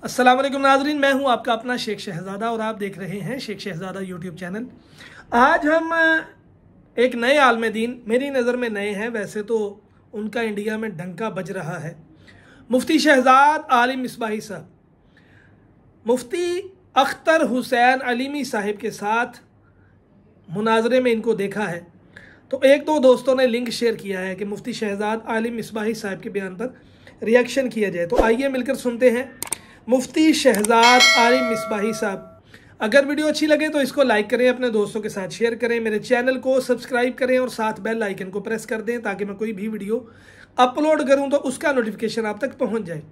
अस्सलाम वालेकुम नाजरीन, मैं हूं आपका अपना शेख शहजादा और आप देख रहे हैं शेख शहजादा यूट्यूब चैनल। आज हम एक नए आलम दीन, मेरी नज़र में नए हैं, वैसे तो उनका इंडिया में डंका बज रहा है, मुफ्ती शहजाद आलिम मिसबाही साहब। मुफ्ती अख्तर हुसैन अलीमी साहिब के साथ मुनाजरे में इनको देखा है, तो एक दो दोस्तों ने लिंक शेयर किया है कि मुफ्ती शहजाद आलिम मिसबाही साहब के बयान पर रिएक्शन किया जाए। तो आइए मिलकर सुनते हैं मुफ्ती शहजाद आलिम मिसबाही साहब। अगर वीडियो अच्छी लगे तो इसको लाइक करें, अपने दोस्तों के साथ शेयर करें, मेरे चैनल को सब्सक्राइब करें और साथ बेल आइकन को प्रेस कर दें ताकि मैं कोई भी वीडियो अपलोड करूं तो उसका नोटिफिकेशन आप तक पहुंच जाए।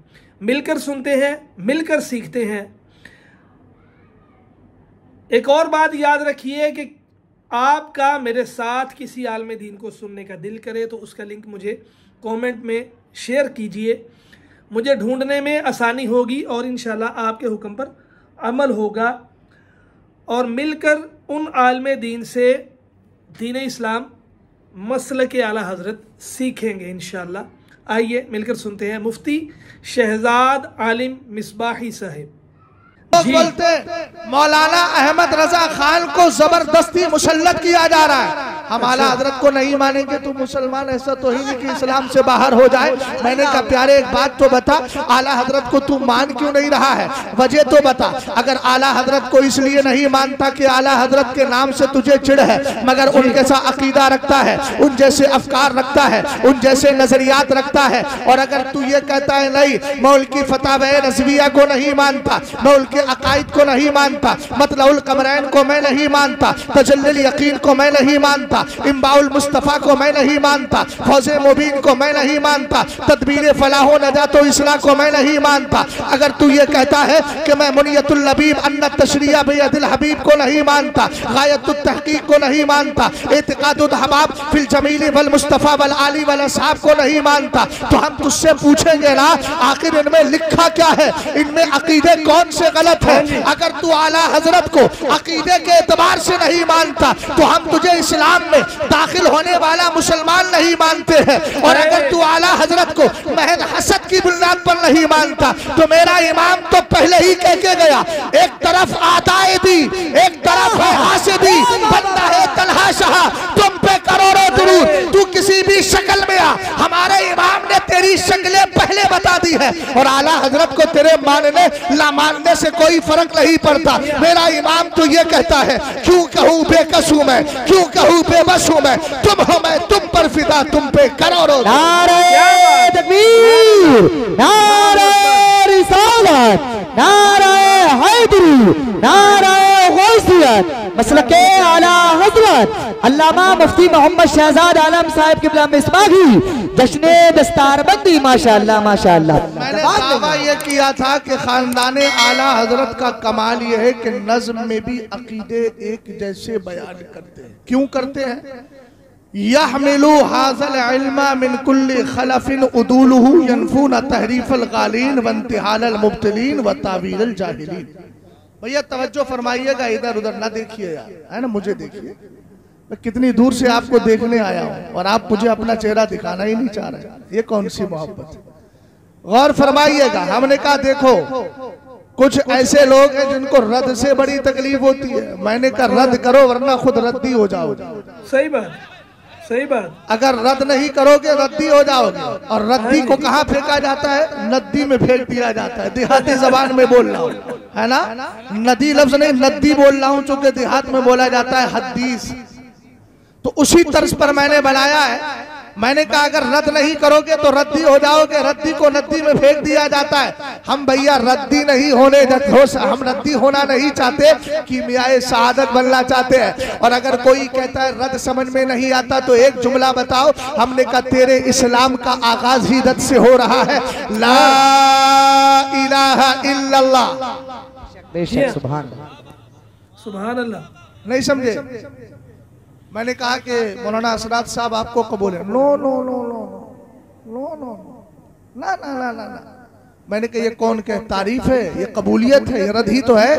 मिलकर सुनते हैं, मिलकर सीखते हैं। एक और बात याद रखिए कि आपका मेरे साथ किसी आलम दीन को सुनने का दिल करे तो उसका लिंक मुझे कमेंट में शेयर कीजिए, मुझे ढूंढने में आसानी होगी और इंशाल्लाह आपके हुक्म पर अमल होगा और मिलकर उन आलम दीन से दीन इस्लाम मसल के आला हज़रत सीखेंगे इंशाल्लाह। आइए मिलकर सुनते हैं मुफ्ती शहजाद आलिम मिसबाही साहिब। बोलते मौलाना अहमद रजा खान को जबरदस्ती मुसल्लत किया जा रहा है। हम आला हजरत को नहीं मानेंगे तो मुसलमान ऐसा तो ही नहीं कि इस्लाम से बाहर हो जाए। मैंने कहा प्यारे एक बात तो बता, आला हजरत को तू मान क्यों नहीं रहा है, वजह तो बता। अगर आला हजरत को इसलिए नहीं मानता कि आला हजरत के नाम से तुझे चिढ़ है, मगर उन जैसा अकीदा रखता है, उन जैसे अफकार रखता है, उन जैसे नजरियात रखता है, और अगर तू ये कहता है नहीं मैं उनकी फतावे नज़विया को नहीं मानता, मैं उनके अकायद को नहीं मानता, मतलउल कमरैन को मैं नहीं मानता, तजल्लुल यकीन को मैं नहीं मानता, इम्बाउल मुस्तफ़ा को मैं नहीं मानता, फौज़े मुबीन को मैं नहीं मानता, तदबीर फलाहो नजातो इस्लाह को मैं नहीं मानता, अगर तू ये कहता है कि मैं मुनियतुल लबीब अन्ना तशरिया बियदिल हबीब को नहीं मानता, गायतुत तहकीक को नहीं मानता, इतिकादुल हबाब फिल जमीली वल मुस्तफ़ा वल आली वल असहाब को नहीं मानता, तो हम तुझसे पूछेंगे ना आखिर इनमें लिखा क्या है, इनमें अकीदे कौन से गलत है। अगर तू आला हजरत को अकीदे के एतबार से नहीं मानता तो हम तुझे इस्लाम में दाखिल होने वाला मुसलमान नहीं मानते हैं, और अगर तू आला हजरत को महज हसद की बुनियाद पर नहीं मानता तो मेरा इमाम तो पहले ही कह के गया, एक तरफ आताए दी, एक तरफ है हासिदी, बंदा है तलहा शाह, तुम पे करोड़ों दुरूद, तू किसी भी शक्ल में आ, हमारे इमाम ने तेरी शक्लें पहले बता दी है, और आला हजरत को तेरे मानने ला मानने से कोई फर्क नहीं पड़ता। मेरा इमाम तो ये कहता है क्यों कहूँ बेकस हूँ मैं, क्यों कहूँ बेबस हूँ मैं, तुम हो मैं तुम पर फिदा, तुम पे करोड़ों। नारे तकबीर, नारे रिसालत, नारे हैदरी, नारे गौसियत, मसलके आला हजरत अल्लामा मुफ्ती मोहम्मद शहजाद आलम साहिब क़िबला मिसबाही, जश्ने दस्तारबंदी माशाअल्लाह माशाअल्लाह। मैंने दावा ये किया था कि खानदाने आला हजरत का कमाल ये है कि नज्म में भी अकीदे एक जैसे बयान करते हैं। क्यों करते हैं? यहमिलु हाज़ल इल्मा मिन कुल्ली खलफिन उदूलुहु यनफून तहरीफल गालीन व इंतिहालल मुब्तिलीन व तावीलल जाहिलीन। भैया तवज्जो फरमाइएगा, इधर उधर ना देखिए यार, है ना, मुझे देखिए, मैं कितनी दूर से आपको देखने आया हूँ और आप मुझे अपना चेहरा दिखाना ही नहीं चाह रहे। ये कौन सी मोहब्बत है? गौर फरमाइएगा। हमने कहा देखो कुछ ऐसे लोग हैं जिनको रद्द से बड़ी तकलीफ होती है, मैंने कहा रद्द करो वरना खुद रद्दी हो जाओगे। सही बात, सही बात। अगर रद्द नहीं करोगे रद्दी हो जाओगे, और रद्दी को कहाँ फेंका जाता है? नदी में फेंक दिया जाता है। देहाती जबान में बोल रहा हूँ, है ना, नदी लफ्ज नहीं नदी बोल रहा हूँ, चूंकि देहात में बोला जाता है हदीस। तो उसी तर्ज पर मैंने बनाया है। मैंने कहा अगर रद्द नहीं करोगे तो रद्दी हो जाओगे, रद्दी को नदी में फेंक दिया जाता है। हम भैया रद्दी नहीं होने, हम रद्दी होना नहीं चाहते, कीमियाए शहादत बनना चाहते हैं। और अगर कोई कहता है रद्द समझ में नहीं आता तो एक जुमला बताओ। हमने कहा तेरे इस्लाम का आगाज ही रद्द से हो रहा है। ला इलाहा इल्लल्लाह, बेशक सुभान सुभान अल्लाह। नहीं समझे? मैंने कहा कि मौलाना असरात साहब आपको कबूल है। No no no no no no ना ना ना ना ना। मैंने कहा ये कौन कहे तारीफ है, ये कबूलियत है, ये रद्द ही तो है।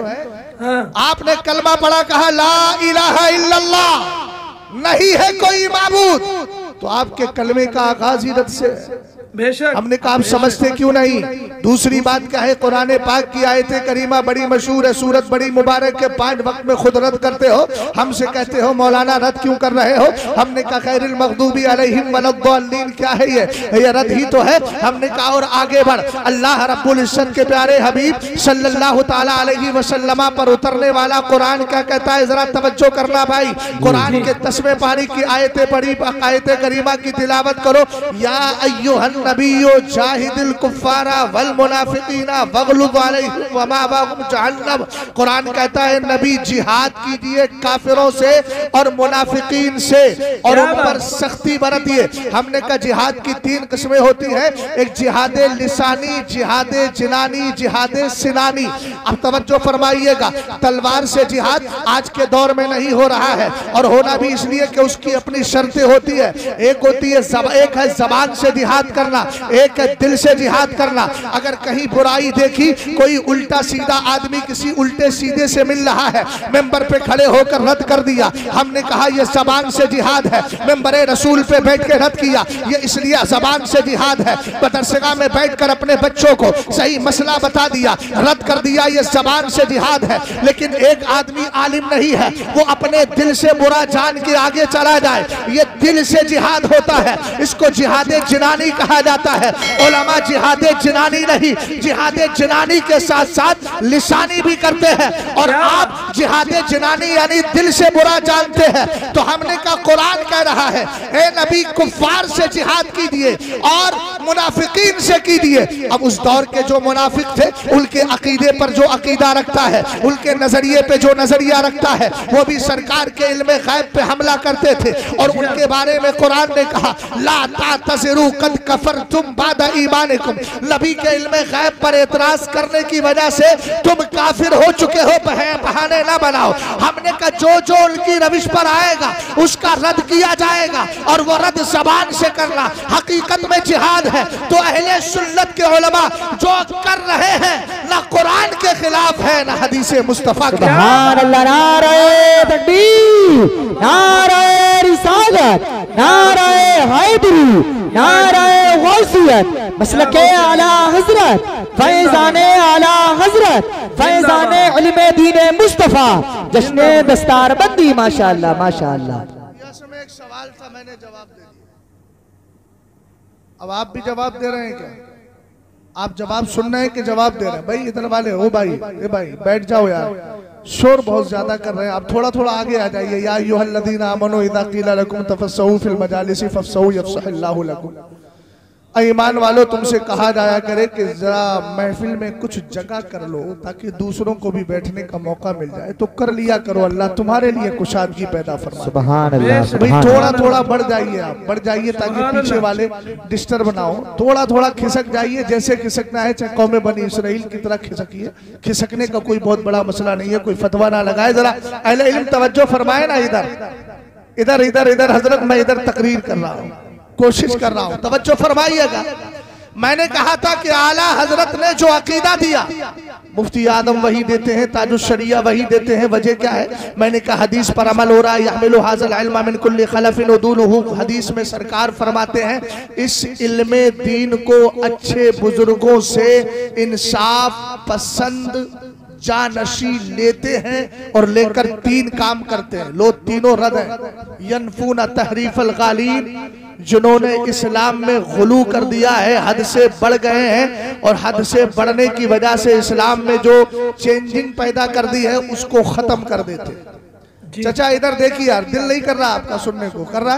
हाँ। आपने कलमा पढ़ा, कहा ला इलाहा इल्लल्लाह, नहीं है कोई माबूद, तो आपके कलमे का आगाज ही रद्द से। बेशक। हमने कहा आप समझते क्यों नहीं? दूसरी बात क्या है, कुरान पाक की आयत करीमा बड़ी मशहूर है, सूरत बड़ी मुबारक के 5 वक्त में खुद रद्द करते हो, हमसे कहते हो मौलाना रद्द क्यों कर रहे हो? हमने कहा खैरिल मग़दूबी अलैहिम वलद्दाल्लीन, क्या है ये रद्द ही तो है। हमने कहा और आगे बढ़, अल्लाह रब्बुल इज्जत के प्यारे हबीब सल्लल्लाहु ताला अलैहि वसल्लम पर उतरने वाला कुरान क्या कहता है, जरा तवज्जो करना भाई। कुरान के 10वें पारी की आयतें पढ़ी, आयत करीमा की तिलावत करो। या अय्युहन नबियो जाहिदिल कुफ्फारा वल मुनाफिकीना वगलुद अलैहिम वमावाहुम जहन्नम। कुरान कहता है नबी जिहाद कीजिए काफिरों से और मुनाफिकीन से और उन पर सख्ती बरतिए। हमने कहा जिहाद की 3 किस्में होती है, एक जिहाद लिसानी, जिहाद जिनानी, जिहाद सिनानी। अब तवज्जो फरमाइएगा, तलवार से जिहाद आज के दौर में नहीं हो रहा है, और होना भी इसलिए कि उसकी अपनी शर्तें होती है। एक होती है एक है जबान से जिहाद करना, एक है दिल से जिहाद करना। अगर कहीं बुराई देखी, कोई उल्टा सीधा आदमी किसी उल्टे सीधे से मिल रहा है, मेंबर पे खड़े होकर रद्द कर दिया। हमने कहा यह जबान से जिहाद है। मेंबर रसूल पे बैठ के रद्द किया, ये इसलिए जबान से जिहाद है। मदरसा में बैठकर अपने बच्चों को सही मसला बता दिया, रद्द कर दिया, ये जबान से जिहाद है। लेकिन एक आदमी आलिम नहीं है, वो अपने दिल से बुरा जान के आगे चला जाए, ये दिल से जिहाद होता है। इसको जिहादे जिनानी कहा जाता है। उलमा जिहादे जिनानी नहीं, जिहादे जिनानी के साथ साथ लिसानी भी करते हैं। और आप जिहादे जिनानी यानी दिल से बुरा जानते हैं। तो हमने कहा कुरान कह रहा है ए नबी कुफ्फार से जिहाद कीजिए और मुनाफिकीन से कीजिए। अब उस दौर के जो मुनाफिक थे, उनके अकीदे पर जो अकीदा रखता है, उनके नजरिए पे जो नजरिया रखता है, वो भी सरकार के इल्मे गैब पे हमला करते थे। और उनके बारे में कुरान ने कहा ला तातज़िरू कद कफरतुम बादा ईमानिकुम। नबी के इल्मे गैब पर एतराज करने की वजह से तुम काफिर हो चुके हो, बहाने ना बनाओ। हमने कहा जो उनकी रविश पर आएगा उसका रद्द किया जाएगा, और वो रद्द ज़बान से करना हकीकत में जिहाद है। तो अहले सुन्नत के उलमा जो कर रहे हैं ना कुरान के खिलाफ है ना हदीस मुस्तफा के। सुभान अल्लाह, नारे तकबीर, नारे रिसालत, नारे हैदरी, नारे गौसियत, मसलके आला हजरत, फैजाने आला हजरत, फैजाने इल्मे दीने मुस्तफा, जश्ने दस्तारबंदी। माशाअल्लाह माशाअल्लाह। इसमें एक सवाल था, मैंने जवाब दे दिया। अब आप भी जवाब दे रहे हैं क्या? आप जवाब सुन रहे हैं कि जवाब दे रहे हैं? भाई इधर वाले हो भाई, ए भाई बैठ जाओ यार, शोर बहुत ज्यादा कर रहे हैं। आप थोड़ा थोड़ा आगे आ जाइए। या अय्युहल्लज़ीना आमनू इज़ा क़ीला लकुम तफ़स्सहू फ़िल मजालिसि फ़फ़स्सहू यफ़्सहिल्लाहु लकुम। ईमान वालों, तुमसे कहा जाया करे कि जरा महफिल में कुछ जगह कर लो ताकि दूसरों को भी बैठने का मौका मिल जाए, तो कर लिया करो। अल्लाह तुम्हारे लिए कुशादगी पैदा फरमाए। सुभान अल्लाह। भाई थोड़ा थोड़ा बढ़ जाइए, आप बढ़ जाइए ताकि पीछे वाले डिस्टर्ब ना हो। थोड़ा थोड़ा खिसक जाइए, जैसे खिसकना है, चाहे कौमे बनी इसराइल की तरह खिसकिए। खिसकने का कोई बहुत बड़ा मसला नहीं है, कोई फतवा ना लगाए। जरा अहले इल्म तवज्जो फरमाए ना, इधर इधर इधर इधर हजरत, मैं इधर तकरीर कर रहा हूँ, कोशिश कर रहा हूं, तवज्जो फरमाइएगा। मैंने कहा था कि आला हजरत ने जो अकीदा दिया, मुफ्ती आदम वही देते हैं, ताजुश शरिया वही देते हैं। वजह क्या है? मैंने कहा हदीस पर अमल हो रहा है। यहमिलु हाज़ल इल्म मिन कुल्ली खलफिन उदूलुहु। हदीस में सरकार फरमाते हैं इस इल्मे दीन को अच्छे बुजुर्गों से इंसाफ पसंद जानशी लेते हैं और लेकर 3 काम करते हैं। लोग तीनों रद हैं। यनफून तहरीफल गालिब, जिन्होंने इस्लाम में गुलू कर दिया है, हद से बढ़ गए हैं, और हद से बढ़ने की वजह से इस्लाम में जो चेंजिंग पैदा कर दी है उसको खत्म कर देते। चाचा इधर देखिए यार, दिल नहीं कर रहा आपका सुनने को, कर रहा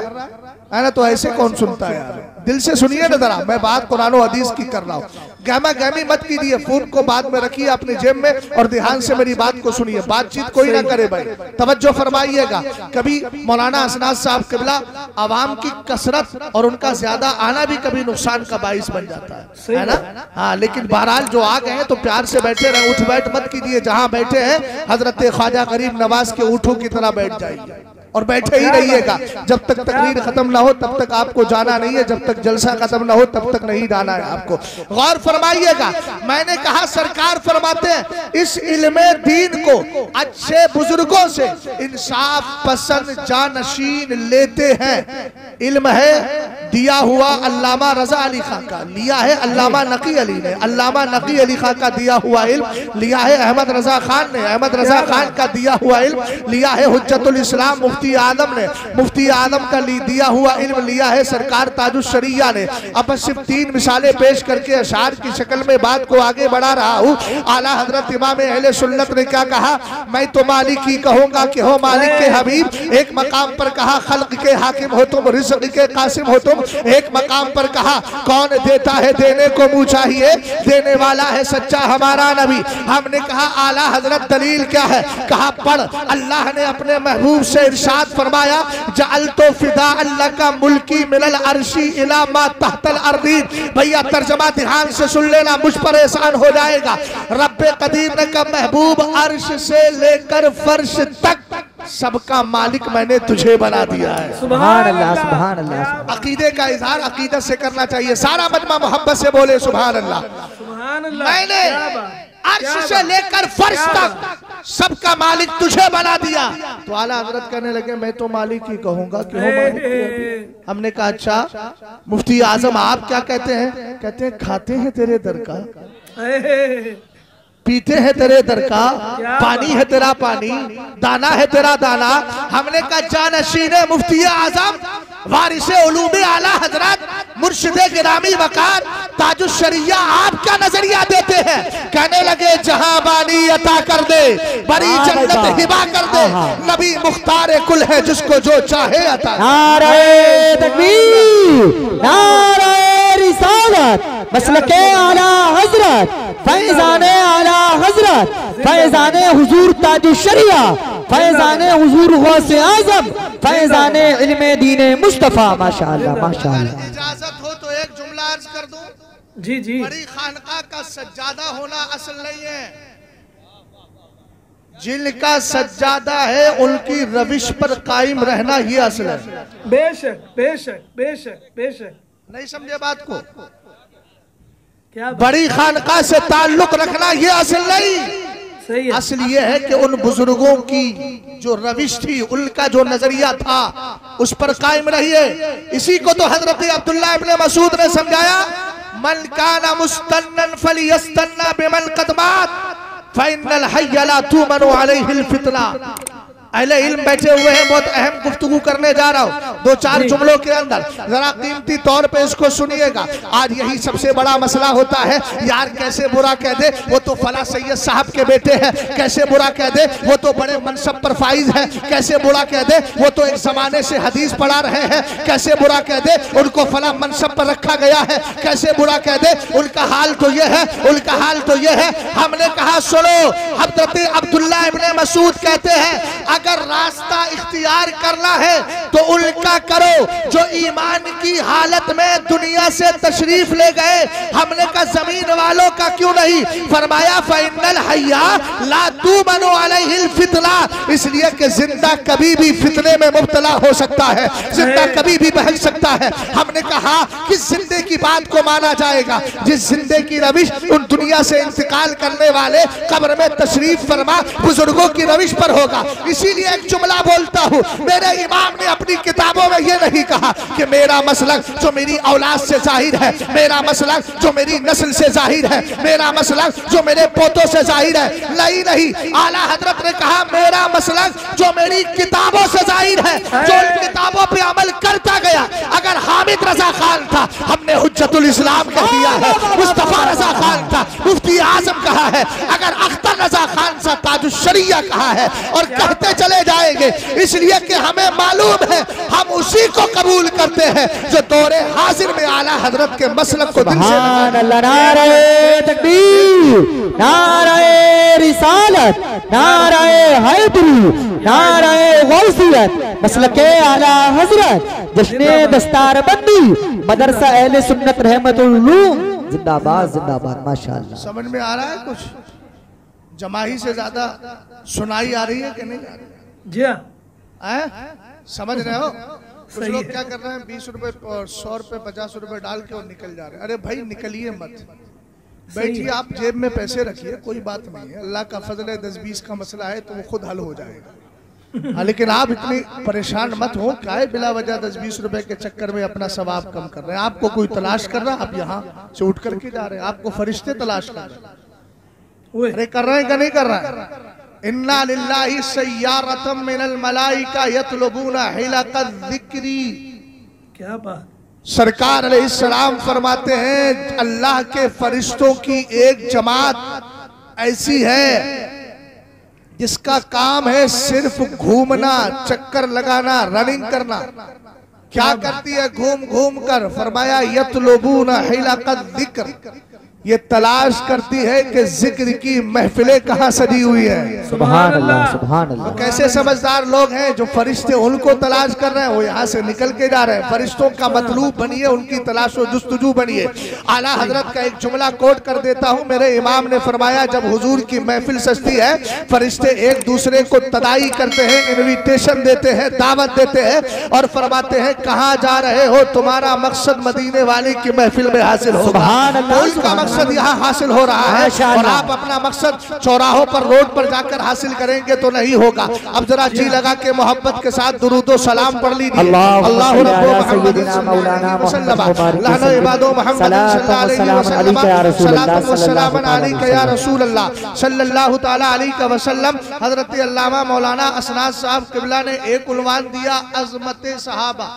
है ना? तो ऐसे कौन सुनता है यार? दिल से सुनिए ना जरा। मैं बात कुरान और हदीस की कर रहा हूँ। गहमा गहमी मत कीजिए, फोन को बाद में रखिए अपनी जेब में और ध्यान से मेरी बात को सुनिए। बातचीत कोई ना करे भाई, तवज्जो फरमाइएगा। कभी मौलाना असनाद साहब क़िबला, आवाम की कसरत और उनका ज्यादा आना भी कभी नुकसान का बाइस बन जाता है ना? हाँ, लेकिन बहरहाल जो आ गए तो प्यार से बैठे रहे, उठ बैठ मत कीजिए। जहाँ बैठे हैं हजरत ख्वाजा गरीब नवाज के ऊँटों की तरह बैठ जाइए और बैठे ही रहिएगा। जब तक तकरीर खत्म ना हो तब तक आपको जाना नहीं है, जब तक जलसा खत्म ना हो तब तक नहीं जाना है आपको। गौर फरमाइएगा। मैंने कहा सरकार फरमाते हैं इस इल्मे दीन को अच्छे बुजुर्गों से इंसाफ पसंद जानशीन लेते हैं। इल्म है, दिया हुआ अल्लामा रजा अली खां का, लिया है अल्लामा नकी अली ने, अल्लामा नकी अली खां का दिया हुआ इल्म लिया है अहमद रजा खान ने, अहमद रजा खान का दिया हुआ इल्म लिया है हुज्जतुल इस्लाम मुफ्ती आदम ने, मुफ्ती आदम का दिया हुआ इल्म लिया है सरकार ताजुश शरिया ने। अब बस सिर्फ 3 मिसालें पेश करके अशार की शक्ल में बात को आगे बढ़ा रहा हूँ। आला हजरत इमाम अहले सुन्नत ने क्या कहा, मैं तो मालिक ही कहूंगा कि हो मालिक के हबीब। एक मकाम पर कहा खल्क के हाकिम हो तुम, रिज़्क़ के कासिम हो तुम। एक मकाम पर कहा कौन देता है देने को मुँह चाहिए, देने वाला है सच्चा हमारा नबी। हमने कहा आला हजरत दलील क्या है, कहा पढ़। अल्लाह ने अपने महबूब से इरशाद फरमाया जअल तो फिदा अल्लाह का मुल्की मिनल अर्शी इला मा तहतल अर्दीन। भैया तर्जमा ध्यान से सुन लेना, मुझ पर एहसान हो जाएगा। रब्बे कदीर ने कहा महबूब अर्श से लेकर फर्श तक सबका मालिक मैंने तुझे बना दिया है। सुभान अल्लाह, सुभान अल्लाह। अकीदे का इजहार अकीदत से करना चाहिए, सारा मजमा मोहब्बत से बोले सुभान अल्लाह। मैंने अर्श से लेकर फर्श तक सबका मालिक तुझे बना दिया। तो आला हजरत कहने लगे मैं तो मालिक ही कहूंगा कि हो मालिक। हमने कहा अच्छा मुफ्ती आजम आप क्या कहते हैं, कहते हैं खाते हैं तेरे दर का, पीते हैं तेरे दर का, पानी है तेरा पानी, दाना है तेरा दाना। हमने कहा जानशीने मुफ्ती आजम वारिसे उलूमे आला हजरत मुर्शिदे गिरामी वकार ताजुश शरिया आप क्या नजरिया देते हैं। कहने लगे जहां बानी अता कर दे, बड़ी जन्नत हिबा कर दे, नबी मुख्तार कुल है जिसको जो चाहे अता। नारे तकबीर, नारे रिसालत, मसलके आला हजरत, फैजाने आला हजरत, फैजाने हुजूर ताजुश शरिया, फैजाने हुजूर गौसे आजम, फैजाने इल्मे दीने मुस्तफा। माशाअल्लाह माशाअल्लाह। इजाजत हो तो एक जुमला अर्ज कर दूं। जी जी। बड़ी खानका का सज्जादा होना असल नहीं है, जिनका सज्जादा है उनकी रविश पर कायम रहना ये असल है। बेशक बेशक बेशक बेशक। नहीं समझे बात को, क्या बड़ी खानका से ताल्लुक रखना ये असल नहीं, सही है। असल ये है कि उन बुजुर्गों की जो रविश थी, उनका जो नजरिया था उस पर कायम रहिए। इसी को तो हजरत अब्दुल्लाह इब्न मसूद ने समझाया, मन काना मुस्तन्नन फलियस्तन्ना बिमन कदमात फइन्नल हय्य ला तुमनु अलैहिल फितना। अहले इल्म बैठे हुए हैं, बहुत अहम गुफ्तगू करने जा रहा हूँ 2-4 जुमलों के अंदर, जरा कीमती तौर पे इसको सुनिएगा। आज यही सबसे बड़ा मसला होता है, यार कैसे बुरा कह दे वो तो फला सैयद साहब के बेटे हैं, कैसे बुरा कह दे वो तो बड़े मनसब पर फाइज है, कैसे बुरा कह दे वो तो एक जमाने से हदीस पढ़ा रहे हैं, कैसे बुरा कह दे उनको फला मनसब पर रखा गया है, कैसे बुरा कह दे उनका हाल तो ये है, उनका हाल तो ये है। हमने कहा सुनो, हजरत अब्दुल्लाह इब्न मसूद कहते हैं अगर रास्ता इख्तियार करना है तो उनका करो जो ईमान की हालत में दुनिया से तशरीफ ले गए। हमने कहा जमीन वालों का क्यों नहीं, फरमाया फइन्नल हय्या ला तुमनु अलैहिल फितना, इसलिए कि जिंदा कभी भी फितने में मुब्तला हो सकता है, जिंदा कभी भी बहक सकता है। हमने कहा किस जिंदे की बात को माना जाएगा, जिस जिंदे की रविश उन दुनिया से इंतकाल करने वाले कब्र में तशरीफ फरमा बुजुर्गों की रविश पर होगा। इसीलिए एक जुमला बोलता हूँ, मेरे इमाम ने अपनी किताबों में ये नहीं कहा कि मेरा मसलक जो मेरी औलाद से जाहिर है, मेरा मसलक जो मेरी नस्ल से जाहिर है, मेरा मसलक जो मेरे पोतों से जाहिर है। नहीं नहीं, आला हजरत ने कहा मेरा मसलक जो मेरी किताबों से जाहिर है, जो उन किताबों पे अमल करता गया। अगर हामिद रजा खान था हमने हुज्जतुल इस्लाम कह दिया है, मुस्तफा रजा खान था मुफ्ती आजम कहा है, अगर अख्तर रजा खान सा ताजुश शरिया कहा है, और कहते चले जाएंगे। इसलिए कि हमें मालूम है हम उसी को कबूल करते हैं जो दौरे हाजिर में आला हजरत के मसलक को दिल से अल्लाह। नारे तकबीर, नारे रिसालत, नारे हैदरी, नारे गौसियत, मसलके आला हजरत, जश्ने दस्तारबंदी, मदरसा अहले सुन्नत रहमतुल उलूम जिंदाबाद जिंदाबाद। माशाअल्लाह। समझ में आ रहा है कुछ? जमाही से ज्यादा सुनाई आ रही है कि नहीं आ रही? जी हाँ, समझ रहे हो? कुछ लोग क्या कर रहे हैं 20 रुपए और 100 रुपए 50 रुपए डाल के और निकल जा रहे हैं। अरे भाई निकलिए मत, बैठिए, आप जेब में पैसे रखिए, कोई बात नहीं है। अल्लाह का फजल है, 10-20 का मसला है तो वो खुद हल हो जाएगा। लेकिन आप इतनी परेशान मत हो, काहे बिला वजह 10-20 रुपए के चक्कर में अपना सवाब कम कर रहे हैं। आपको कोई तलाश कर रहा है, आप यहाँ से उठ करके जा रहे हैं, आपको फरिश्ते तलाश कर रहे हैं। अरे कर रहे हैं कि नहीं कर रहा है? इन्ना लिल्लाहि सय्यारतम मिनल मलाइका यतलबूना हिलकल ज़िक्री। क्या बात। सरकार अलैहिस्सलाम फरमाते हैं अल्लाह के फरिश्तों की एक जमात ऐसी है जिसका काम है सिर्फ घूमना, चक्कर लगाना, रनिंग करना। क्या करती है? घूम घूम कर। फरमाया यतलबूना हिलकल ज़िक्र, ये तलाश करती है कि जिक्र की महफिलें कहाँ सजी हुई है। सुभान अल्लाह, सुभान अल्लाह। तो कैसे समझदार लोग हैं जो फरिश्ते उनको तलाश कर रहे हैं, वो यहाँ से निकल के जा रहे हैं। फरिश्तों का मतलूब बनिए, उनकी तलाश व जुस्तजू बनिए। आला हजरत का एक जुमला कोट कर देता हूँ। मेरे इमाम ने फरमाया जब हुजूर की महफिल सजती है, फरिश्ते एक दूसरे को तदाई करते हैं, इन्विटेशन देते हैं, दावत देते हैं और फरमाते हैं कहाँ जा रहे हो, तुम्हारा मकसद मदीने वाले की महफिल में हासिल होगा। मकसद यहाँ हासिल हो रहा है और आप अपना मकसद चौराहों पर, रोड पर जाकर हासिल करेंगे तो नहीं होगा। अब जरा जी लगा के मोहब्बत के साथ दुरूदो सलाम पढ़ लीजिए। अल्लाहु रब्बु मुहम्मदिन सल्लल्लाहु अलैहि वसल्लम लहना इबादो मुहम्मदिन सल्लल्लाहु अलैहि वसल्लम सलातु व सलाम अलैका या रसूल अल्लाह सल्लल्लाहु तआला अलैहि वसल्लम। हजरत अल्लामा मौलाना असनाद साहब किबला ने एक उन्वान दिया, अज़मत सहाबा।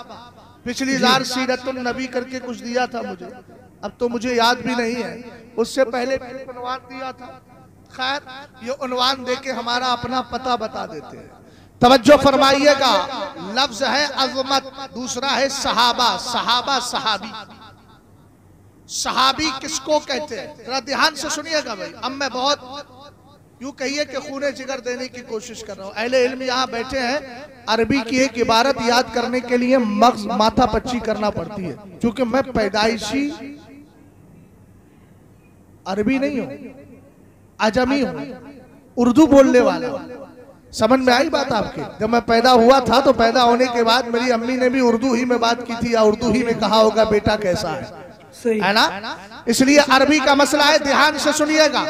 पिछली बार सीरतुन नबी करके कुछ दिया था मुझे, अब तो मुझे याद भी नहीं है, उससे पहले मैंने उन्वान दिया था। खैर, ये उन्वान देके हमारा अपना पता बता देते हैं। तवज्जो फरमाइएगा, लफ्ज है अज़मत, दूसरा है सहाबा। सहाबा सहाबी, सहाबी किसको कहते हैं जरा ध्यान से सुनिएगा भाई। अब मैं बहुत यूं कहिए कि खूने जिगर देने की कोशिश कर रहा हूँ। अहले इल्म यहाँ बैठे हैं, अरबी की एक इबारत याद करने के लिए मग़ज़ माथा पच्ची करना पड़ती है, क्योंकि मैं पैदाइशी अरबी नहीं हूं, अजमी हूं, उर्दू बोलने वाला। समझ में आई बात आपके? जब मैं पैदा हुआ था तो पैदा होने के बाद मेरी अम्मी ने भी उर्दू ही में बात की थी या उर्दू ही में कहा होगा बेटा कैसा है ना? इसलिए अरबी का मसला है, ध्यान से सुनिएगा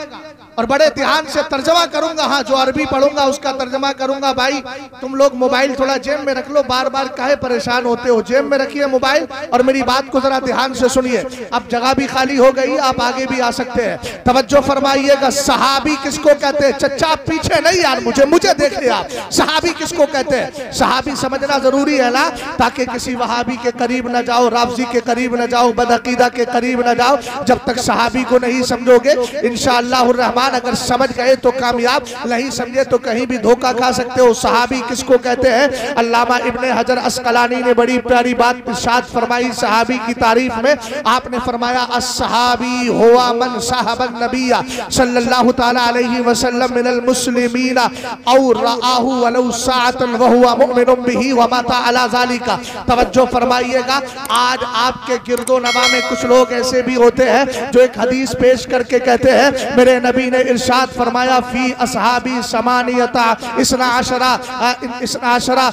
और बड़े ध्यान से तर्जमा करूंगा। हाँ, जो अरबी पढ़ूंगा उसका तर्जमा करूंगा। भाई तुम लोग मोबाइल थोड़ा जेब में रख लो, बार बार काहे परेशान होते हो? जेब में रखिए मोबाइल और मेरी बात को जरा ध्यान से सुनिए। अब जगह भी खाली हो गई, आप आगे भी आ सकते हैं। तवज्जो फरमाइएगा, सहाबी किसको कहते हैं? चच्चा पीछे नहीं यार, मुझे देखिए आप। सहाबी किसको कहते हैं? सहाबी समझना जरूरी है ना, ताकि किसी वहाबी के करीब न जाओ, राफजी के करीब न जाओ, बदअकीदा के करीब न जाओ। जब तक सहाबी को नहीं समझोगे इंशाअल्लाह रहमान, अगर समझ गए तो कामयाब, नहीं समझे तो कहीं भी धोखा खा सकते हो। सहाबी किसको कहते हैं? अल्लामा इब्ने हजर अस्कलानी ने बड़ी प्यारी बात इरशाद फरमाई सहाबी की तारीफ में। आपने फरमाया अस्सहाबी हुवा मन साहबन नबिया सल्लल्लाहु तआला अलैहि वसल्लम मिनल मुस्लिमीना औ रआहु वलौ साअतन व हुवा मुमिनुन बिही व माता अला ज़ालिका। तवज्जो फरमाइएगा, आज आपके गिरदो नवा में कुछ लोग ऐसे भी होते हैं जो एक हदीस पेश करके कहते हैं मेरे नबी ने इरशाद फरमाया फी असहाबी समानियता इसना अशरा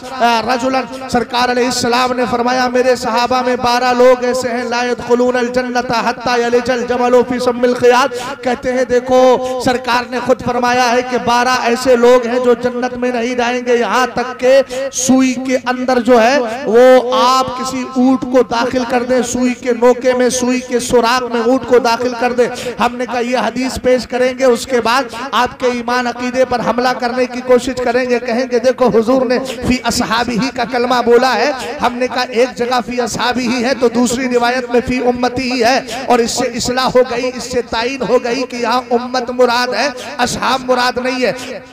रजुलन। सरकार अलैहिस्सलाम ने फरमाया मेरे सहाबा में 12 लोग ऐसे हैं ला यदखुलूनल जन्नता हत्ता यलिजल जमलु फी सम्मिल क़ियाद। कहते हैं देखो, सरकार ने खुद फरमाया है कि 12 ऐसे लोग हैं जो जन्नत में नहीं जाएंगे यहाँ तक के सुई के अंदर जो है वो आप किसी ऊंट को दाखिल कर दे, सुई के नोके में, सुई के सुराख में ऊंट को दाखिल कर दे। हमने कहा यह हदीस पेश करेंगे, उसके बाद आपके ईमान अकीदे पर हमला करने की कोशिश करेंगे, कहेंगे देखो हुजूर ने फी असहाबी ही का कलमा बोला है। हमने कहा एक जगह फी असहाबी ही है तो दूसरी रिवायत में फी उम्मती ही है, और इससे इस्लाह हो गई, इससे तायीन हो गई कि यहाँ उम्मत मुराद है, असहाब मुराद नहीं है।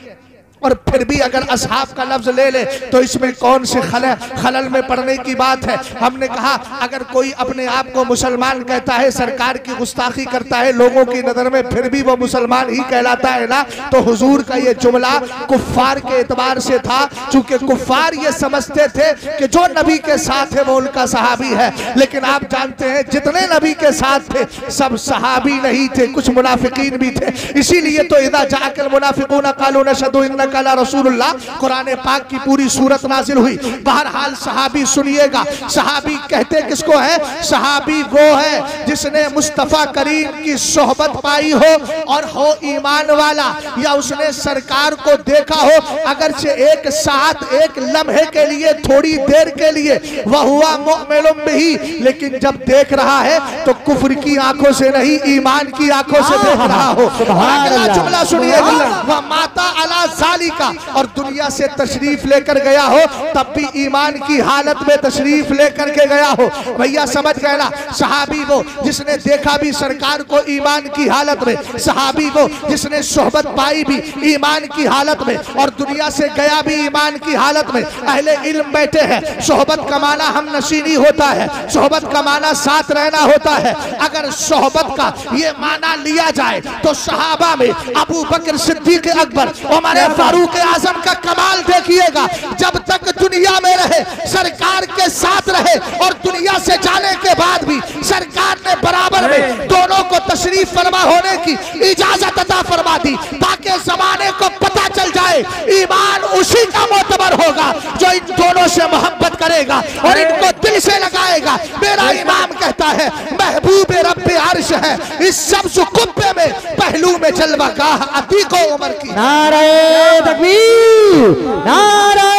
और फिर भी अगर असहाब का लफ्ज ले ले तो इसमें कौन से खलल में पड़ने की बात है? हमने कहा अगर कोई अपने आप को मुसलमान कहता है, सरकार की गुस्ताखी करता है लोगों की नजर में, फिर भी वो मुसलमान ही कहलाता है ना। तो हुजूर का ये जुमला कुफ्फार के एतबार से था, चूंकि कुफ्फार ये समझते थे कि जो नबी के साथ है वो उनका सहाबी है। लेकिन आप जानते हैं जितने नबी के साथ थे सब सहाबी नहीं थे, कुछ मुनाफिकीन भी थे। इसीलिए तो इदा जाकल मुनाफिकून कालू नशहदु इन्नका इन्नका ला रसूलुल्लाह, कुरान पाक की पूरी सूरत नाजिल हुई। बहरहाल सहाबी सुनिएगा, सहाबी कहते किसको है? सहाबी वो है जिसने मुस्तफा करीम की सोहबत पाई हो और हो ईमान वाला, या उसने सरकार को देखा हो अगरचे एक साथ एक लम्हे के लिए, थोड़ी देर के लिए, वह हुआ मुअमिनुन बिही, लेकिन जब देख रहा है तो कुफ्र की आंखों से नहीं, ईमान की आंखों से देख रहा हो। अगला जुमला सुनिएगा, वह माता अला ज़ालिका, और दुनिया से तशरीफ लेकर गया हो तब भी ईमान की हालत में तशरीफ लेकर के गया हो। भैया समझ गए ना? सहाबी वो जिसने देखा भी सरकार को ईमान की हालत में, सहाबी वो जिसने सोहबत पाई भी ईमान की हालत में और दुनिया से गया भी ईमान की हालत में। अहले इल्म बैठे हैं, सोहबत का माना हम नशीनी होता है, सोहबत का माना साथ रहना होता है। अगर सोहबत का ये माना लिया जाए तो सहाबा में अबू बकर सिद्दीक अकबर, उमर फारूक आजम का कमाल देखिएगा। जब तक दुनिया में रहे सरकार के साथ रहे और दुनिया से जाने के बाद भी सरकार ने बराबर में दोनों को तशरीफ फरमा होने की इजाजत अता फरमा दी, ताकि जमाने को पता चल जाए ईमान उसी का मोतबर होगा जो इन दोनों से मोहब्बत करेगा और इनको दिल से लगाएगा। मेरा इमाम कहता है महबूब रब्बे अर्श है इस सब कुब्बे में, पहलू में जलवागाह अतीको उमर की। नारे तकबीर, नारे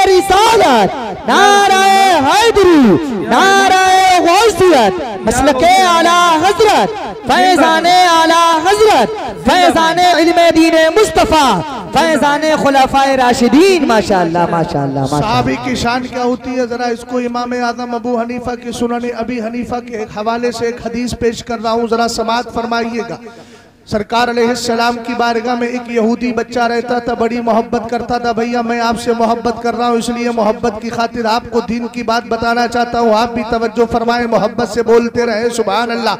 रिसालत, नारे हैदरी, नारे गौसियत, मसलके आला हजरत, फैजाने आला हजरत, फैजाने इल्मे दीने मुस्तफा, फैजाने खुलाफाए राशिदीन। माशाअल्लाह माशाअल्लाह। सहाबी की शान क्या होती है, जरा इसको इमाम आजम अबू हनीफा की सुनन अबी हनीफा के एक हवाले से एक हदीस पेश कर रहा हूँ, जरा समाअत फरमाइएगा। सरकार अलैहिस्सलाम की बारगाह में एक यहूदी बच्चा रहता था, बड़ी मोहब्बत करता था। भैया मैं आपसे मोहब्बत कर रहा हूँ, इसलिए मोहब्बत की खातिर आपको दीन की बात बताना चाहता हूँ, आप भी तवज्जो फरमाएं, मोहब्बत से बोलते रहे, सुभान अल्लाह,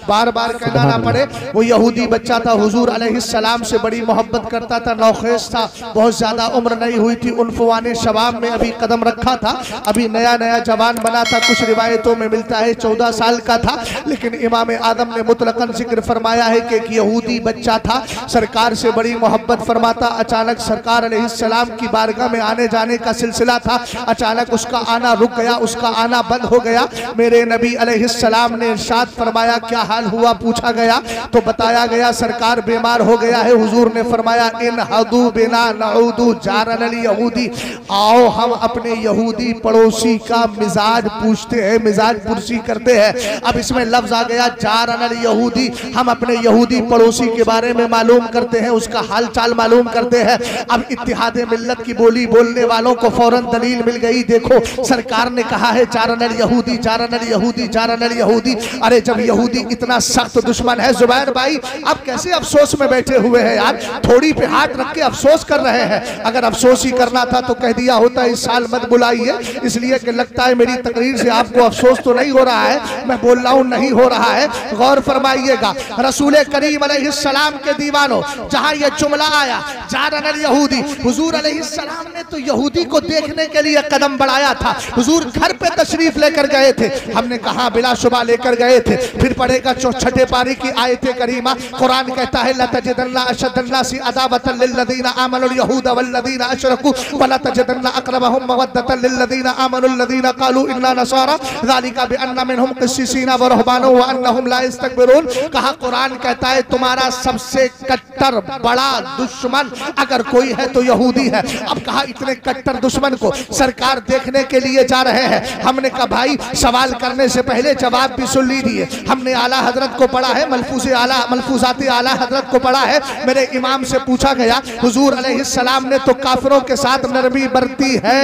बार बार कहना ना पड़े। वो यहूदी बच्चा था, हुजूर अलैहिस्सलाम से बड़ी मोहब्बत करता था, नौखेज था, बहुत ज्यादा उम्र नहीं हुई थी, उन्फवाने शबाब में अभी कदम रखा था, अभी नया नया जवान बना था। कुछ रिवायतों में मिलता है 14 साल का था, लेकिन इमाम आदम ने मुतलकन जिक्र फरमाया है कि एक यहूदी बच्चा था, सरकार से बड़ी मोहब्बत फरमाता। अचानक सरकार अलैहिस्सलाम की बारगाह में आने जाने का सिलसिला था, अचानक उसका आना रुक गया, उसका आना बंद हो गया। मेरे नबी अलैहिस्सलाम ने इरशाद फरमाया क्या हाल हुआ, पूछा गया तो बताया गया सरकार बीमार हो गया है। हुजूर ने फरमाया इन हदू बिना नऊदू जारनल यहूदी, आओ हम अपने यहूदी पड़ोसी का मिजाज पूछते हैं, मिजाज पुरसी करते हैं। अब इसमें लफ्ज आ गया जारनल यहूदी, हम अपने यहूदी पड़ोसी के बारे में मालूम करते हैं, उसका हाल चाल मालूम करते हैं। अब इत्तिहाद मिल्लत की बोली बोलने वालों को फौरन दलील मिल गई, देखो सरकार ने कहा है जारनल यहूदी, जारनल यहूदी, जारनल यहूदी। अरे जब यहूदी इतना सख्त दुश्मन है जुबैर भाई, अब कैसे अफसोस में बैठे हुए हैं यार, थोड़ी पे हाथ रख के अफसोस कर रहे हैं। अगर अफसोस ही करना था तो कह दिया होता इस साल मत बुलाइए, इसलिए कि लगता है मेरी तकरीर से आपको अफसोस तो नहीं हो रहा है, मैं बोल रहा हूँ नहीं हो रहा है। गौर फरमाइएगा, रसूल करीम अलैहिस्सलाम के दीवानों, जहां यह जुमला आया जारनल यहूदी, हुजूर अलैहिस्सलाम ने तो यहूदी को देखने के लिए कदम बढ़ाया था, हुजूर घर पे तशरीफ लेकर गए थे। हमने कहा बिलाशुबा लेकर गए थे। फिर पढ़ेगा 64 पारी की आयत करीमा, कुरान कहता है लतजदन्ना अशद्दन्नासी अदावतन लिल्लज़ीना आमनुल यहूद वल्लज़ीना अशरकू वलतजदन्ना अक़रबहुम मवद्दतन लिल्लज़ीना आमनुल लज़ीना क़ालू इन्ना नसारा ज़ालिका बिअन्ना मिनहुम क़िस्सीसीना व रुहबाना व अन्नहुम ला यस्तकबिरून। कहा कुरान कहता है तुम्हारा सबसे कट्टर बड़ा दुश्मन अगर कोई है तो यहूदी है। अब कहा इतने कट्टर दुश्मन को सरकार देखने के लिए जा रहे हैं। हमने कहा भाई सवाल करने से पहले जवाब भी सुन लीजिए। हमने आला हजरत को पढ़ा है, मलफूजाते आला हजरत को पढ़ा है। मेरे इमाम से पूछा गया हुजूर अलैहिस्सलाम ने तो काफिरों के साथ नरमी बरती है।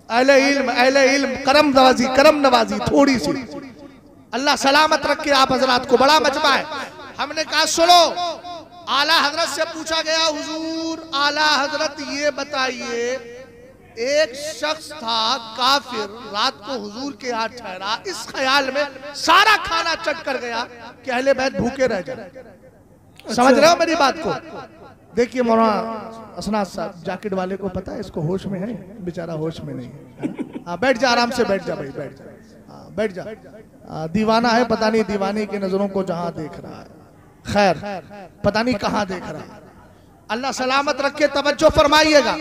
अहले इल्म करम नवाजी थोड़ी सी, अल्लाह सलामत रखे आप हजरात को, बड़ा मजमा है। हमने कहा सुनो, आला हजरत से पूछा गया हुजूर आला हजरत ये बताइए, एक शख्स था काफिर, रात को हुजूर के यहाँ ठहरा, इस ख्याल में सारा खाना चट कर गया कि अहले बैत भूखे रह जाए। समझ रहे हो मेरी बात को? देखिए मौलाना असनाद साहब जैकेट वाले को पता है, इसको होश में है, बेचारा होश में नहीं है। हाँ बैठ जा, आराम से बैठ जा भाई, बैठ जा, हाँ बैठ जा। दीवाना है, पता नहीं दीवानी की नजरों को जहां देख रहा है, खैर पता नहीं कहां देख रहा है। अल्लाह सलामत रखे, तवज्जो फरमाइएगा।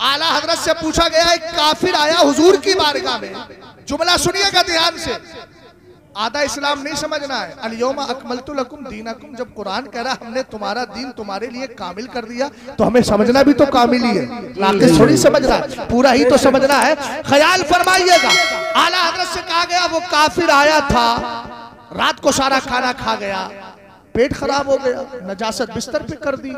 आला हजरत से पूछा गया, एक काफिर आया हुजूर की बारगाह में, जुमला सुनिएगा ध्यान से, आधा इस्लाम नहीं समझना है। अल-यौमा अकमलतु लकुम दीनकुम, जब कुरान कह रहा हमने तुम्हारा दीन तुम्हारे लिए कामिल कर दिया, तो हमें समझना भी तो कामिल ही है, नाक़िस थोड़ी समझना है, पूरा ही तो समझना है। ख्याल फरमाइएगा। आला हजरत से कहा गया, वो काफिर आया था, रात को सारा खाना खा गया, पेट खराब हो गया, नजासत बिस्तर पे कर दी,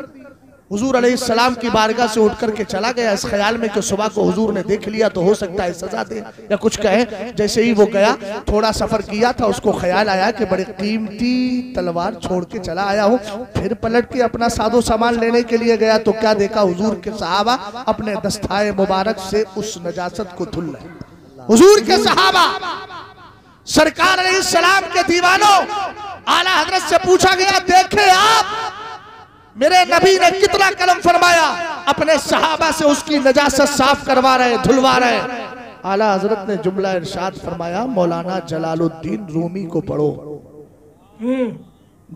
हुजूर अलैहिस्सलाम की बारगाह से उठ करके चला गया इस ख्याल में कि सुबह को हुजूर ने देख लिया तो हो सकता है सजा दे या कुछ कहे। जैसे ही वो गया, थोड़ा सफर किया था, उसको ख्याल आया कि बड़ी कीमती तलवार छोड़ के चला आया हूँ। फिर पलट के अपना सादो सामान लेने के लिए गया तो क्या देखा, हुजूर के सहाबा अपने दस्ताए मुबारक से उस नजासत को धुल रहे। हुजूर के सहाबा, सरकार अलैहिस्सलाम के दीवानों, आला हजरत से पूछा गया, देखे आप मेरे नबी ने कितना कलम फरमाया, अपने सहाबा से उसकी नजासत साफ करवा रहे, धुलवा रहे। आला हजरत ने जुमला इरशाद फरमाया, मौलाना जलालुद्दीन रूमी को पढ़ो,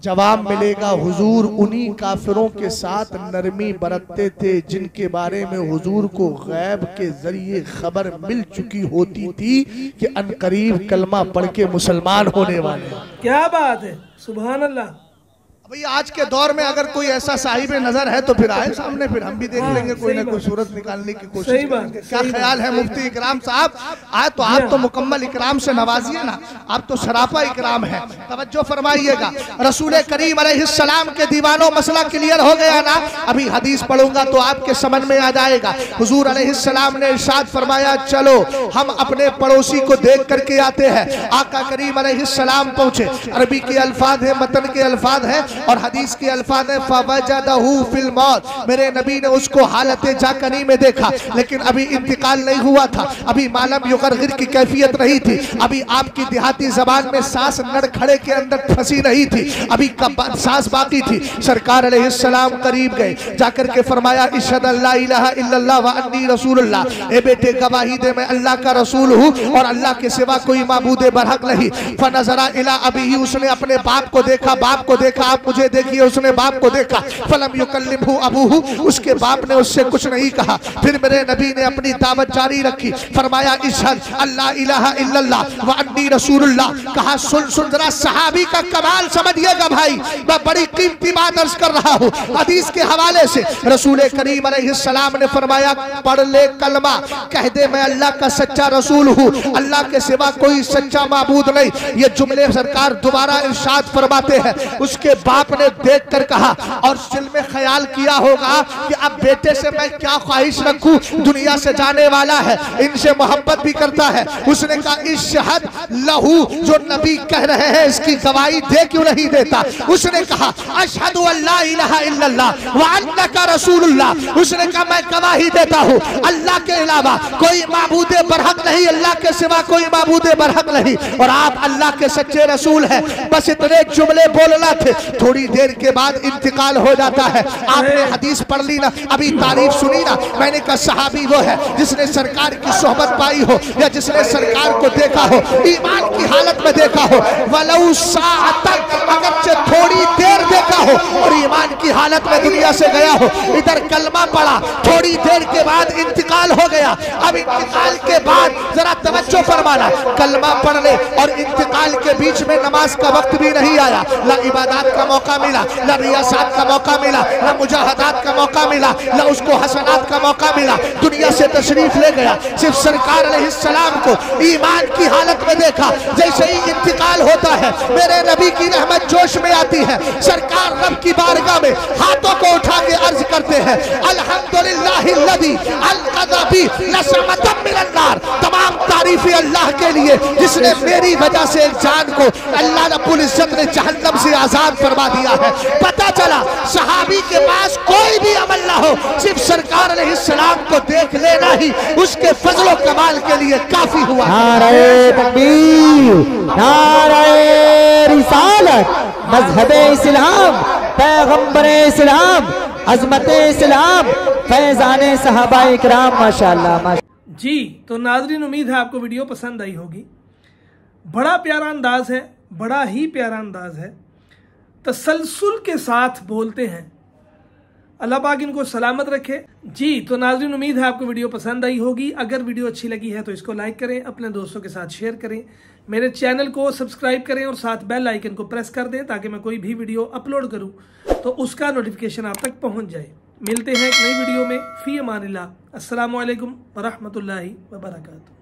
जवाब मिलेगा। हुजूर उन्हीं काफिरों के साथ नरमी बरतते थे जिनके बारे में हुजूर को गैब के जरिए खबर मिल चुकी होती थी कि अनकरीब कलमा पढ़ के मुसलमान होने वाले। क्या बात है, सुभान अल्लाह। भाई आज के दौर में अगर कोई ऐसा साहिब नजर है तो फिर आए सामने, फिर हम भी देख लेंगे कोई ना कोई सूरत निकालने की कोशिश करेंगे। क्या ख्याल है मुफ्ती इकराम साहब? आए तो आप तो मुकम्मल इकराम से नवाजिए ना, आप तो शराफा इकराम है। तवज्जो फरमाइएगा। रसूल करीम अलैहिस्सलाम के दीवानों, मसला क्लियर हो गया ना? अभी हदीस पढ़ूंगा तो आपके समझ में आ जाएगा। हुजूर अलैहिस्सलाम ने इरशाद फरमाया, चलो हम अपने पड़ोसी को देख करके आते हैं। आका करीम अलैहिस्सलाम पहुंचे। अरबी के अल्फाज है, मतन के अल्फाज है और हदीस के अल्फाज है, फवजदहू फिल मौत, मेरे नबी ने उसको हालत जाकनी में देखा, लेकिन अभी इंतकाल नहीं हुआ था, अभी मालम युगरगिर की कैफियत नहीं थी, अभी आपकी देहाती जबान में सांस नड़खड़े के अंदर फंसी नहीं थी, अभी सांस बाकी थी। सरकार अलैहिस्सलाम करीब गए, जाकर के फरमाया, इशहद अल्ला इलाहा इल्लल्लाह व अन्नी रसूलुल्लाह, ए बेटे गवाही दे मैं अल्लाह का रसूल हूँ और अल्लाह के सिवा कोई माबूद बरहक नहीं। फनज़रा इला अबीही, उसने अपने बाप को देखा, बाप को देखा, आप मुझे देखिए, उसने बाप को देखा। फलम युकल्लिमहु अबूहु, उसके बाप ने उससे कुछ नहीं कहा। फिर मेरे नबी ने अपनी दावत जारी रखी, फरमाया, इशहद अल्ला इलाहा इल्लल्लाह व अन्नी रसूलुल्लाह। कहा, सुन सुन जरा सहाबी का कमाल समझिएगा भाई, मैं बड़ी कीमती बात अर्ज कर रहा हूँ हदीस के हवाले से। रसूल करीम अलैहिस्सलाम ने फरमाया, पढ़ ले कलमा, कह दे मैं अल्लाह का सच्चा रसूल हूँ, अल्लाह के सिवा कोई सच्चा माबूद नहीं। ये जुमले सरकार दोबारा इरशाद फरमाते हैं। उसके बाप ने देख कर कहा और दिल में ख्याल किया होगा कि अब बेटे से मैं क्या ख्वाहिश रखूं, दुनिया से जाने वाला है, इनसे मोहब्बत भी करता है। उसने कहा, इशहद लहू, जो नबी कह रहे हैं इसकी गवाही दे क्यों नहीं देता? उसने कहा, अशहदु अल्ला इलाहा इल्लल्लाह व अन्नका रसूलुल्लाह। उसने कहा, मैं गवाही देता हूँ अल्लाह के अलावा कोई माबूद बरहक नहीं, अल्लाह के सिवा कोई माबूद बरहक नहीं, और आप अल्लाह के सच्चे रसूल हैं। बस इतने जुमले बोलना थे। थोड़ी देर के बाद इंतकाल हो जाता है। आपने हदीस पढ़ ली ना, अभी तारीफ सुनी ना, मैंने कहा सहाबी वो है जिसने सरकार की सोहबत पाई हो या जिसने सरकार को देखा हो, ईमान की हालत में देखा हो, वलौ साअतन, अगरचे थोड़ी देर देखा हो और ईमान की हालत में दुनिया से गया हो। इधर कलमा पढ़ा, थोड़ी देर के बाद इंतकाल हो गया। अब इंतकाल के बाद जरा तवज्जो फरमाना, कलमा पढ़ने और इंतकाल के बीच में नमाज का वक्त भी नहीं आया, ना इबादत का मौका मिला, ना रियासत का मौका मिला, ना मुजाहदात का मौका मिला, ना उसको हसनात का मौका मिला। दुनिया से तशरीफ ले गया, सिर्फ सरकार अलैहिस्सलाम को ईमान की हालत में देखा। जैसे ही इंतकाल होता है, मेरे नबी की रहमत जोश में आती है। सरकार रब की बारगाह में हाथों को उठा के अर्ज करते हैं, अल्हम्दुलिल्लाहिल्लज़ी अलक़ज़ा बी नसमतम मिनन नार। तमाम तारीफें अल्लाह के लिए जिसने मेरी वजह से एक जान को अल्लाह रब्बुल इज्जत ने जहन्नम से आजाद फरमा दिया है। पता चला सहाबी के पास कोई भी अमल ना हो, सिर्फ सरकार अलैहिस्सलाम को देख लेना ही उसके फजलो कमाल के लिए काफी हुआ। नारे तकबीर, नारे रिसालत, मज़हबे इस्लाम, पैगंबरे इस्लाम, अज़मते इस्लाम, फैज़ाने सहाबाए इकराम, माशाअल्लाह। जी तो नाज़रीन, उम्मीद है आपको वीडियो पसंद आई होगी। बड़ा प्यारा अंदाज है, बड़ा ही प्यारा अंदाज है, तसलसल के साथ बोलते हैं। अल्लाह पाक इनको सलामत रखे जी। तो नाज़रीन, उम्मीद है आपको वीडियो पसंद आई होगी। अगर वीडियो अच्छी लगी है तो इसको लाइक करें, अपने दोस्तों के साथ शेयर करें, मेरे चैनल को सब्सक्राइब करें और साथ बेल आइकन को प्रेस कर दें ताकि मैं कोई भी वीडियो अपलोड करूं तो उसका नोटिफिकेशन आप तक पहुंच जाए। मिलते हैं एक नई वीडियो में। फी अमानिल्लाह। अस्सलामु अलैकुम व रहमतुल्लाहि व बरकातुहू।